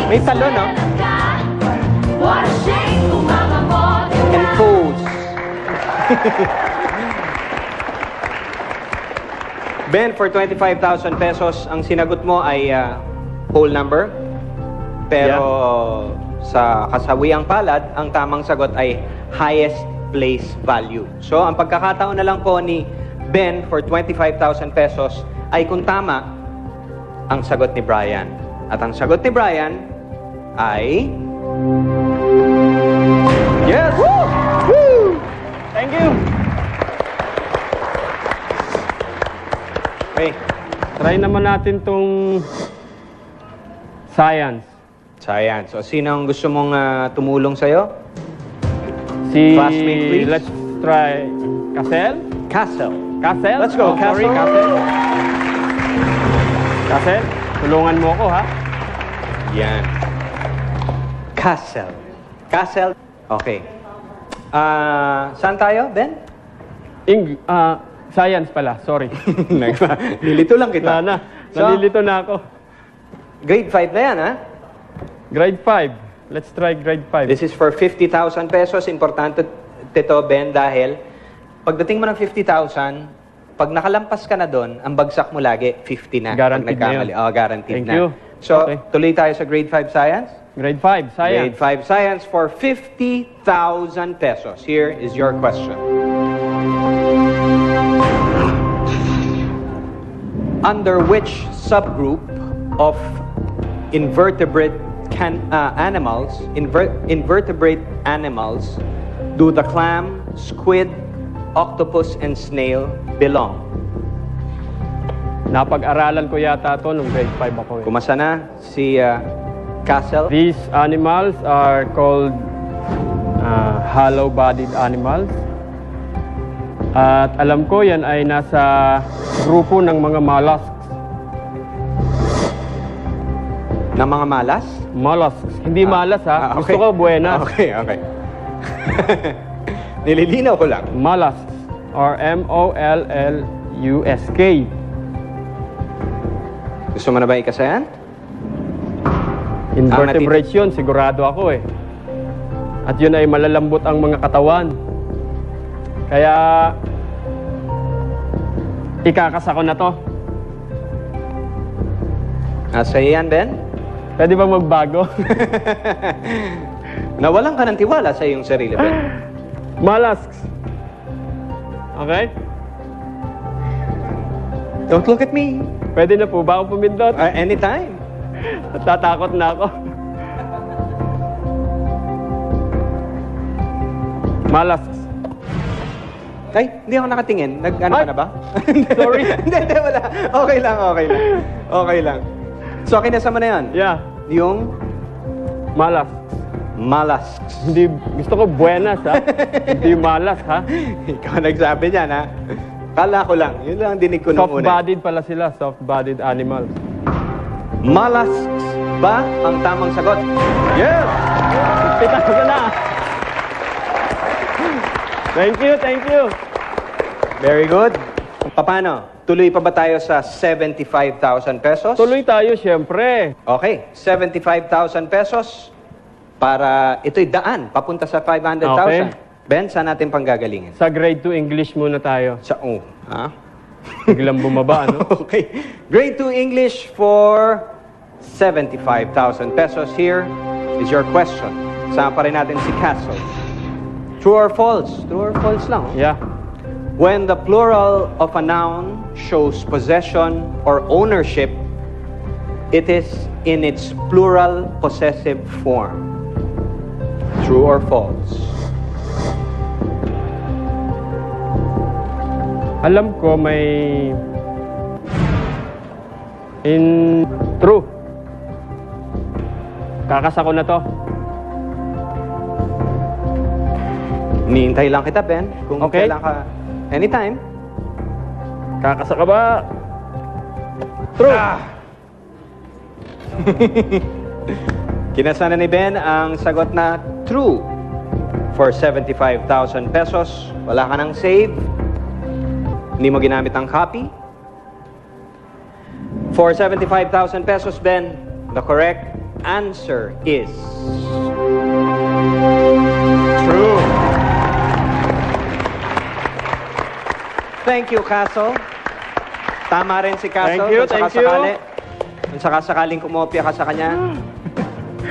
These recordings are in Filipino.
May talon, no? And pose. Ben, for 25,000 pesos, ang sinagot mo ay whole number. Pero sa kasawiang palad, ang tamang sagot ay highest place value. So, ang pagkakataon na lang po ni Ben for 25,000 pesos ay kung tama ang sagot ni Brian. At ang sagot ni Brian ay... Yes! Woo! Woo! Thank you. Okay. Try naman natin tong science. Science. So, sino ang gusto mong tumulong sa'yo? Si... Classmate, please. Let's try... Casel? Castle. Casel? Let's go, Sorry, Casel. Casel. Casel, tulungan mo ako, ha? Yan. Castle. Castle. Okay. Saan tayo, Ben? Science pala, sorry. Nilito lang kita. Nalilito na ako. Grade 5 na yan, ha? Grade 5. Let's try grade 5. This is for 50,000 pesos. Importante ito, Ben, dahil pagdating mo ng 50,000, pag nakalampas ka na doon, ang bagsak mo lagi, 50 na. Guaranteed na yun. Guaranteed Thank na. you. So, Okay. tuloy tayo sa grade 5 science. Grade 5, science. Grade 5 science for 50,000 pesos. Here is your question. Under which subgroup of invertebrate invertebrate animals do the clam, squid, octopus, and snail belong? Napag-aralan ko yata ito nung grade 5 ako. Kumasa na si Castle? These animals are called hollow-bodied animals. At alam ko yan ay nasa grupo ng mga mollusks. Ng mga malas? Mollusks. Hindi malas, ha? Okay. Gusto ko buenas. Okay. Nililinaw ko lang. Mollusks. Or M-O-L-L-U-S-K. Gusto mo na ba ikasayan? Invertebrates yun, sigurado ako eh. At yun ay malalambot ang mga katawan. Kaya, ikakasa ko na to. Nasa yan, Ben? Pwede ba magbago? Nawalan ka ng tiwala sa iyong sarili, Ben. Mollusks. Okay? Don't look at me. Pwede na po ba ako pumindot? Anytime. Natatakot na ako. Mollusks. Ay, hindi ako nakatingin. Nag-ano ka na ba? Sorry. Hindi, wala. Okay lang. So, kinasa mo na yan? Yeah. Yung Mollusks. mollusks. Hindi, gusto ko buenas, ha? Hindi malas, ha? Ikaw nagsabi niyan, ha? Kala ko lang. Yun lang ang dinig ko nung una. Soft-bodied pala sila, soft-bodied animals. Mollusks ba ang tamang sagot? Yes! Pitas ka na! Thank you. Very good. Paano? Tuloy pa ba tayo sa 75,000 pesos? Tuloy tayo, siyempre. Okay, 75,000 pesos para ito'y daan, papunta sa 500,000. Okay. Ben, saan natin panggagalingin? Sa grade 2 English muna tayo. Ha? Biglang bumaba, ano? Okay. Grade 2 English for 75,000 pesos. Here is your question. Sama pa rin natin si Castle. True or false? True or false lang. Yeah. When the plural of a noun shows possession or ownership, it is in its plural possessive form. True or false? Alam ko may... True. Kakasa ko na to. Hinihintay lang kita, Ben. Kung Okay. kailan ka... Anytime. Kakasa ka ba? True. Kinasa na ni Ben ang sagot na true for 75,000 pesos. Wala ka nang save. Hindi mo ginamit ang copy. For 75,000 pesos, Ben, the correct answer is True. Thank you, Castle. Tama rin si Castle. Thank you, Kung thank you. sakasakali. Kung sakasakaling kumopya ka sa kanya,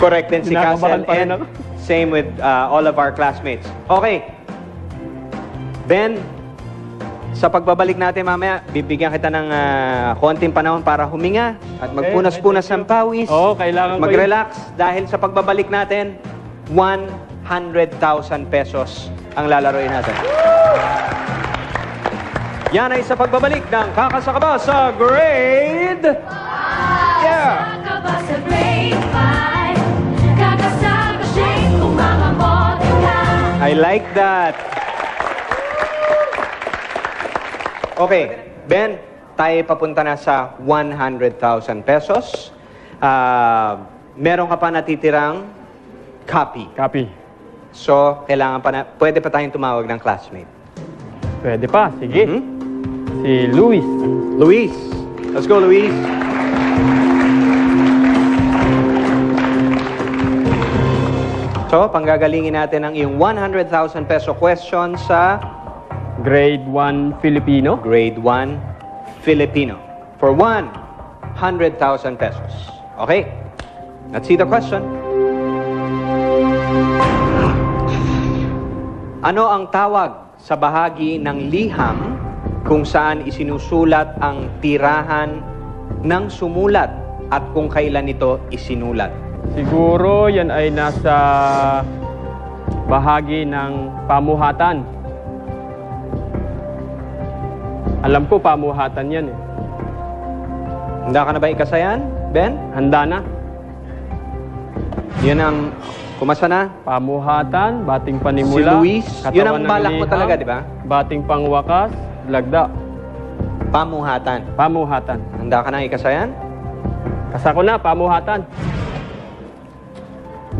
correct din si Kinakabahan Castle. pa rin And ako. same with all of our classmates. Okay. Ben, sa pagbabalik natin mamaya, bibigyan kita ng konting panahon para huminga at magpunas-punas ng pawis. Oo, kailangan ko yun. Mag-relax dahil sa pagbabalik natin, 100,000 pesos ang lalaroin natin. Yan ay sa pagbabalik ng Kakasakaba sa Grade... Yeah! Kakasakaba sa grade 5. Kakasakaba shake kung mga bote ka. I like that. Okay, Ben, tayo papunta na sa 100,000 pesos. Meron ka pa natitirang copy. Copy. So, kailangan pa na, pwede pa tayong tumawag ng classmate. Pwede pa. Sige. Mhm. Si Luis. Luis. Let's go, Luis. So, panggagalingin natin ang iyong 100,000 peso question sa Grade 1 Filipino. Grade 1 Filipino for 100,000 pesos. Okay, let's see the question. Ano ang tawag sa bahagi ng liham kung saan isinusulat ang tirahan ng sumulat at kung kailan ito isinulat? Siguro yan ay nasa bahagi ng pamuhatan. Alam ko pamuhatan yan eh. Handa ka na ba ikasayan, Ben? Handa na. Yan ang kumasa na. Pamuhatan, bating Si panimula. Luis, katawan yun ang ng balak mo liham, talaga, di ba? Bating pangwakas, lagda. Pamuhatan. Pamuhatan. Handa ka na ikasayan? Kasako na, pamuhatan.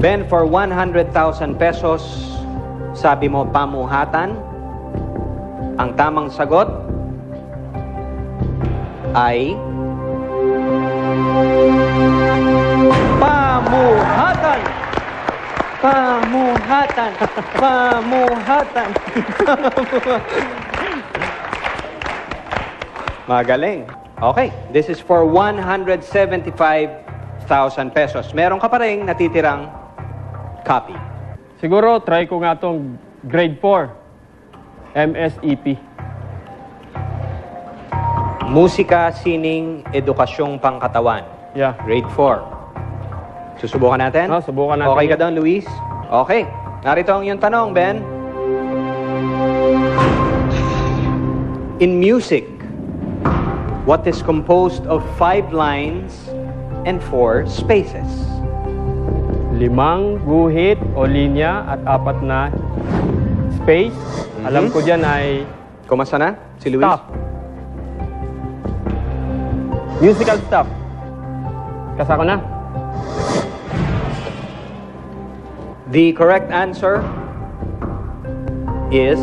Ben, for 100,000 pesos, sabi mo pamuhatan. Ang tamang sagot ay pamuhatan. Pamuhatan. Pamuhatan. Magaling. Okay, this is for 175,000 pesos. Meron ka pa rin natitirang copy. Siguro, try ko nga tong grade 4. MSEP. Musika, sining, edukasyong pangkatawan. Yeah. Grade 4. Susubukan natin? Oh, subukan natin. Okay ka doon, Luis? Okay. Narito ang iyong tanong, Ben. In music, what is composed of 5 lines and 4 spaces? 5 guhit o linya at 4 na space. Alam ko dyan ay Kumasa na? Si Luis? stop. Musical stop. Kasako na. The correct answer is...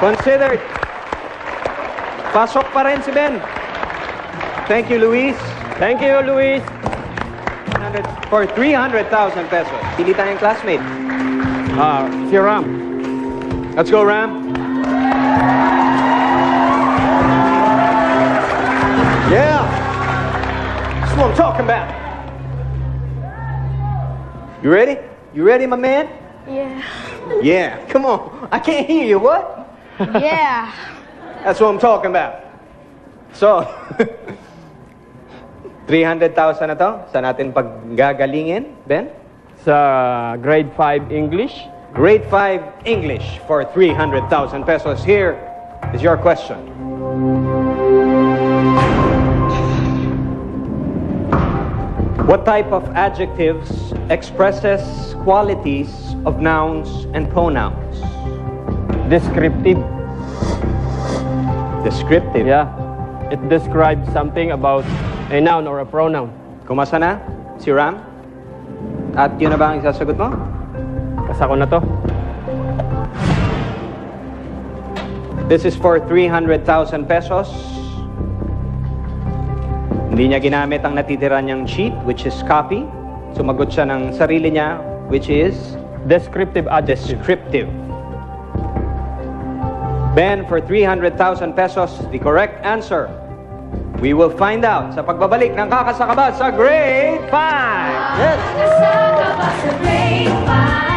considered. Pasok pa rin si Ben. Thank you, Luis. Thank you, Luis. For 300,000 pesos. Pili tayong classmate. Si Ram. Let's go, Ram. Yeah. That's what I'm talking about. You ready? You ready, my man? Yeah. Yeah. Come on. I can't hear you. What? Yeah. That's what I'm talking about. So, 300,000 na to. Saan natin paggagalingin, Ben? Sa grade 5 English. Grade 5 English for 300,000 pesos. Here is your question. What type of adjectives expresses qualities of nouns and pronouns? Descriptive. Descriptive. Yeah. It describes something about a noun or a pronoun. Kumasa na? Si Ram? At yun na ba ang isasagot mo? Kasako na to. This is for 300,000 pesos. Hindi niya ginamit ang natitira niyang cheat, which is copy. Sumagot siya ng sarili niya, which is Descriptive adjective. descriptive. Ben, for 300,000 pesos, the correct answer. We will find out sa pagbabalik ng Kakasakabal sa Grade 5. Kakasakabal sa grade 5.